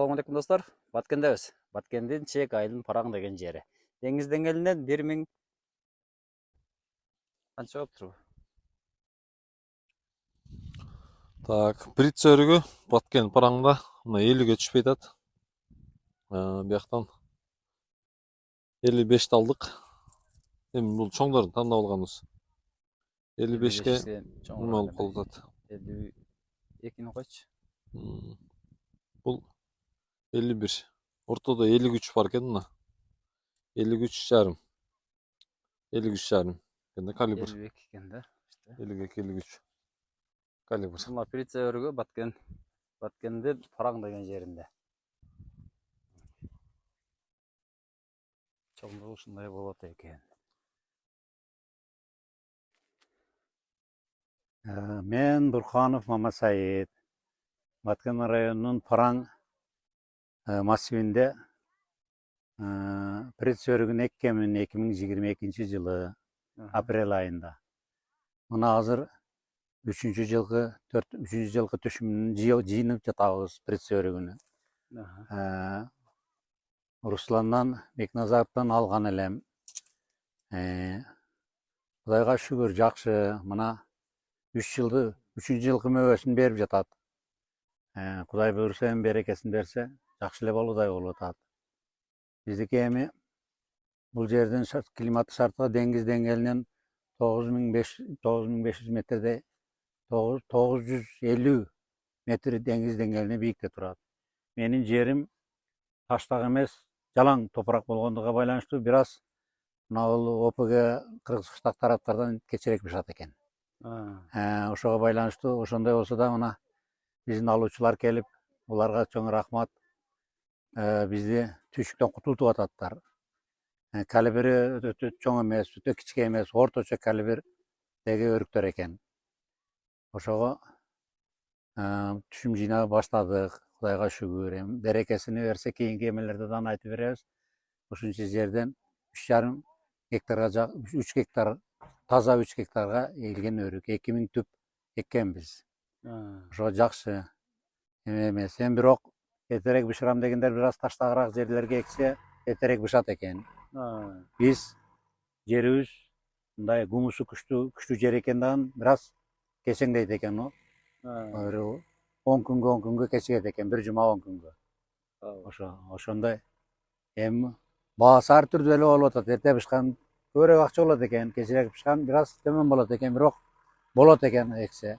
Assalamualaikum dostlar. Баткендебиз. Баткендин Чек айылын Параң деген жери. Деңиз деңгээлинен 1000 канча болуп турбу? Так, Брица өрүгү Баткен Параңда мына 50ге түшпөй атат. Бияктан 55 алдык. Эми бул чоңдорун тандап алганбыз. 55ке чоң болуп калып атат. 52-ни койчу. Бул 51. Ортодо 53 бар экен мына. 53,5. 53,5 экен калибр. 52 экен да. 52-53 калибр. Мына Брица өрүгү Баткендин Параң деген жеринде. Чоңдугу ушундай болот экен. Мен Бурханов Мамасайыт. Баткен районунун Параң массивинде Брица өрүгүн эккенмин 2022 жылы апрель айында. Мына азыр 3-жылкы түшүмүн жыйынып жатабыз Брица өрүгүнү. Русландан Бекназаровдон алган элем. Кудайга шүгүр жакшы. Мына 3-жылкы мөбөсүн берип жатат. Кудай буйруса эми берекесин берсе, жакшы эле болуудай болуп атат. Биздики эми бул жердин климаттык шарттыгы деңиз деңгээлинен 9500 метрде 950 метр деңиз деңгээлине бийикте турат. Менин жерим таштак эмес, жалаң топурак болгондугуна байланыштуу бир аз мына бул ОПГ Кыргыз-Кыштак тараптардан кечирээк бышат экен. Ошого байланыштуу, ошондой болсо да мына биздин алуучулар келип, буларга чоң рахмат. Бизди түйшүктөн кутултуп ататтар. Калибри өтө чоң эмес, өтө кичке эмес, орточо калибрдеги өрүктөр экен. Ошого түшүм жыйнап баштадык. Кудайга шүгүр. Берекесини берсе, кийинки эмелерде да айтып беребиз. Ушунча жерден 3,5 гектарга 3 гектар таза 3 гектарга ийилген өрүк 2000 түп эккенбиз. Ошо жакшы эмес. Эми бирок эртерээк бышырам дегендер бир аз таштагыраак жерлерге эксе, эртерээк бышат экен. Биз жерибиз мындай гумусу күчтүү жер экен дагы бир аз кечеңдейт экен. 10 күнгө кечигет экен, бир жума 10 күнгө. Ошондой. Эми баасы ар түрдүү эле болуп атат. Эрте бышкан көбүрөөк акча болот экен, кечирээк бышкан бир аз төмөн болот экен, бирок болот экен эксе.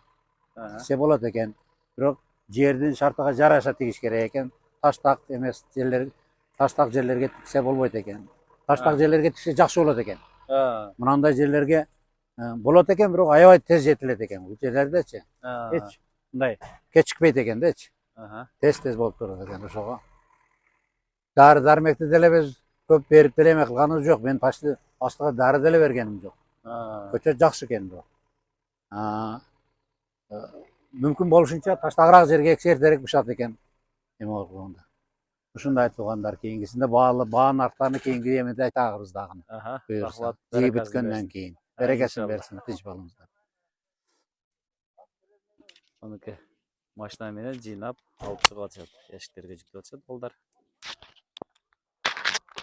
Эксе болот экен. Бирок жердин шартыга жараша тигиш керек экен. Таштак эмес жерлер, таштак жерлерге тиксе болбойт экен. Таштак жерлерге тиксе жакшы болот экен. Мынандай жерлерге болот экен, бирок аябай тез жетилет экен. Бул жерлердечи. Эч мындай кечикпейт экен дечи. Тез болуп турат экен. Ошого дары дармекти деле биз көп берип деле эме кылганыбыз жок. Мен почти астыга дары деле бергеним жок. Көчөт жакшы экен бирок. Мүмкүн болушунча таштагыраак жерге эксе эртерээк бышат экен. Эме болгондо. Ушундай айтылгандар, кийинкисинде баанын арттарына кийинки эмеде айтабыз дагы. Рахмат. Жыйып бүткөндөн кийин. Берекесин берсин, тынч болуңуздар. Аныкы машина менен жыйнап алып чыгып атышат. Эшиктерге жүктөп атышат балдар.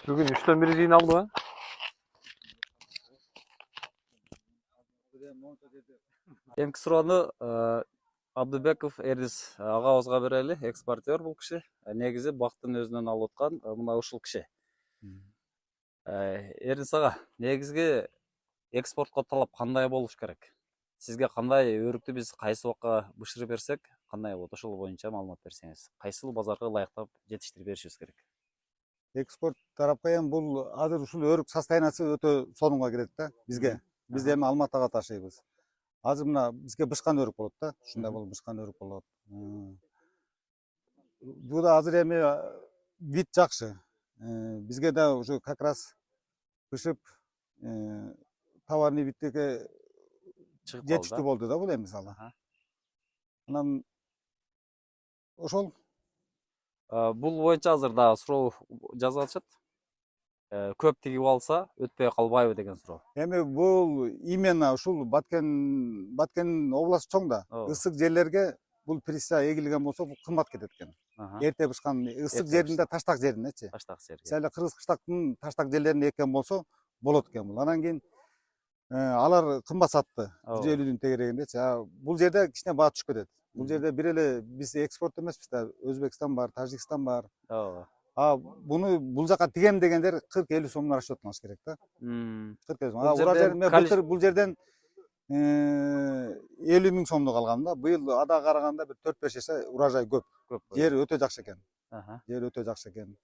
Бүгүн 3төн 1 жыйналдыбы? Эмки суроону Абдыбеков Эрдис агабызга берели. Экспортер бул киши. Негизи бактын өзүнөн алып аткан мына ушул киши. Эрдис ага, негизги экспортко талап кандай болуш керек? Сизге кандай өрүктү биз кайсы убакка бышырып берсек, кандай болот? Ошол боюнча маалымат берсеңиз. Кайсыл базарга ылайыктап жетиштирип беришибиз керек? Экспорт тарапка эми бул азыр ушул өрүк состояниясы өтө сонунга кирет да бизге. Биз эми Алматыга ташыйбыз. Азыр мына бизге бышкан өрүк болот да. Ушундай болуп бышкан өрүк болот. Бул да азыр эми вид жакшы. Бизге да уже как раз бышып товарный видтеге жетиштүү болду да бул эми мисалы. Анан ошол Бул боюнча азыр да суроо жазып атышат. Көп тигип алса өтпөй калбайбы деген суроо. Эми бул именно ушул Баткен областы чоң да. Ысык жерлерге бул приса эгилген болсо бул кымбат кетет экен. Аха. Эрте бышкан ысык Эрте жеринде, таштак жериндечи. Таштак жерге. Мисалы кыргыз кыштактын таштак жерлеринде эккен болсо болот экен бул. Анан кийин алар кымбат сатты. 150-дин тегерегиндечи. Бул жерде кичине баа түшүп кетет. Бул жерде бир эле биз экспорт эмеспиз да, Өзбекстан бар, Тажикстан бар. Ооба. Буну бул жака тигем дегендер 40-50 сомдон расчет кылыш керек да. 40-50 сом. Бул Урал жерден жерин мен былтыр бул жерден 50 миң сомдук алгам да. Быйыл ада караганда бир 4-5 эсе урожай көп. Көп. Жер өтө жакшы экен. Аха. Жер өтө жакшы экен.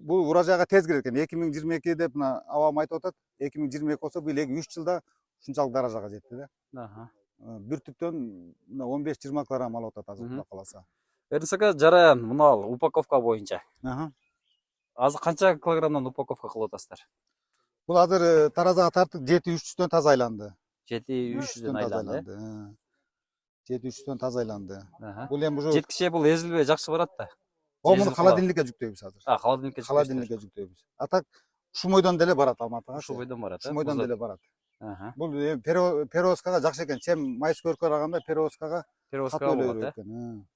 Бул урожайга тез кирет экен. 2022 деп мына абам айтып атат. 2022 болсо быйыл 3 жылда ушунчалык даражага жетти да. Аха. Бир түптөн 15-20 килограмм алып атат азыр Кудай кааласа. Эрнисака жараян, мына упаковка боюнча. Аха. Азыр канча килограммдан упаковка кылып атасыздар? Бул азыр таразага тартып 7-300дөн таза айланды. 7-300дөн айланды. 7-300дөн таза айланды. Аха. Бул эми уже Жеткиче бул эзилбей жакшы барат да. муну холодильникке жүктөйбүз азыр. Холодильникке Холодильникке жүктөйбүз. А так Шумойдон деле барат Алматыга. Шубойдон барат. Шумойдон деле барат. Аха. Бул перевозкага жакшы экен. Чем майыс көркө караганда перевозкага Перевозка катуу болот, эле экен.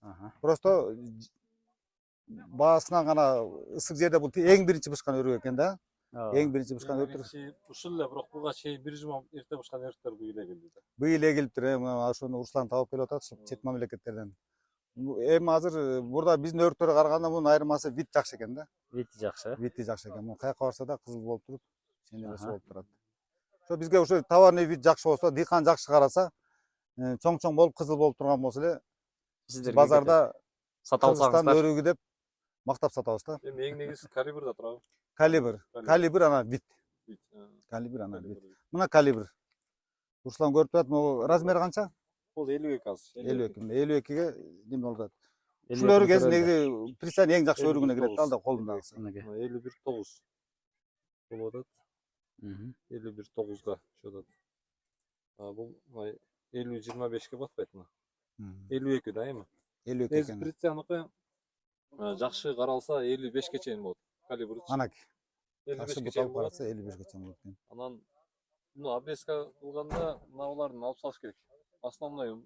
Аха. Просто баасынан гана ысык жерде бул эң биринчи бышкан өрүк экен да. Эң биринчи бышкан өрүк. Ушул эле, бирок буга чейин бир жума эрте бышкан өрүктөр быйыл эгилди да. Быйыл эгилиптир. Мына ошону Руслан табып келип атат, чет мамлекеттерден. Эми азыр бурда биздин өрүктөргө караганда мунун айырмасы вид жакшы экен да. Вити жакшы. Види жакшы экен. Муну каяка барса да кызыл болуп туруп, ченемеси болуп турат. Ошо бизге ошо товарный вид жакшы болсо, дыйкан жакшы караса, чоң-чоң болуп кызыл болуп турган болсо эле Сиздерге базарда сата Кыргызстан алсаңыздар. өрүгү деп мактап сатабыз да. Эми эң негизи калибрда турабы? Калибр анан вид. Калибр анан вид. Мына калибр. Руслан көрүп турат, могу размери канча? Бул 52 азыр. 52. 52ге неме болуп атат. Ушул өрүк негизи пристань эң жакшы өрүгүнө кирет да, алда колундагысы. 51-9 болуп атат. 51-9га чыгып атат. Бул 50-25ке батпайт мына. 52 да эми. 52 экен. Пристяныкы жакшы каралса 55ке чейин болот. Калибры. Анаки. 55ке Жакшы чейин буталып болот. караса 55ге чейин болот экен. Анан муну обрезка кылганда мыналардын алып салыш керек. Основной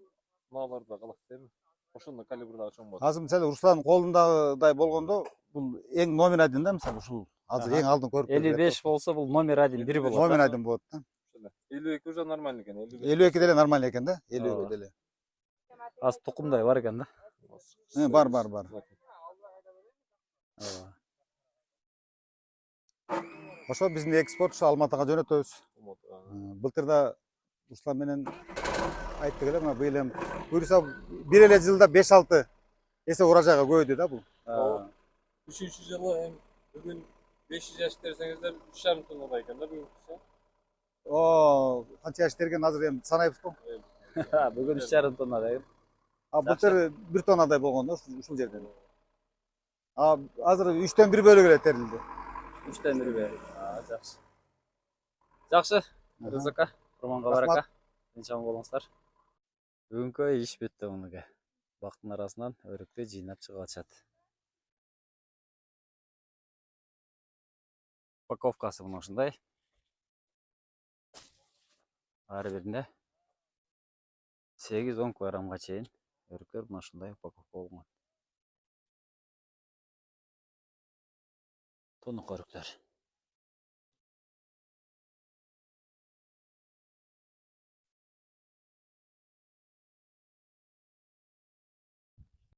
мыналарда калат эми. Ошондо калибрда чоң болот. Азыр мисалы Руслан колундагыдай болгондо бул эң номер 1 да, мисалы ушул. Азыр эң алдын көрүп 55 болсо бул номер 1 бир болот. номер 1 болот да. 52 уже нормально экен. 52 деле нормально экен да. 52 деле. Аз тукумдай бар экен да. Бар. Ошо биздин экспорт ушу Алматыга жөнөтөбүз. Былтыр да Руслан менен айттык эле, мына быйыл эми буюрса бир эле жылда 5-6 эсе урожайга көбөйдү да бул. 3-ncü жылы эми бүгүн 500 жаш десеңиздер 3,5 тоннадай экен да бүгүнкүсү. Канча жаш терген азыр эми санайбызбы? Бүгүн 3,5 тонна деген. Былтыр 1 тоннадай болгон да ушул жерден. Азыр 3төн 1 бөлүгү эле терилди. 3төн 1 жакшы. Жакшы. Рызыка, Курманга барака. Тынчан болуңуздар. Бүгүнкү иш бүттү мунуга. Бактын арасынан өрүктү жыйнап чыгып атышат. Упаковкасы мына ушундай. Ар биринде 8-10 килограммга чейин өрүктөр мына ушундай упаковка болгон. Тонук өрүктөр.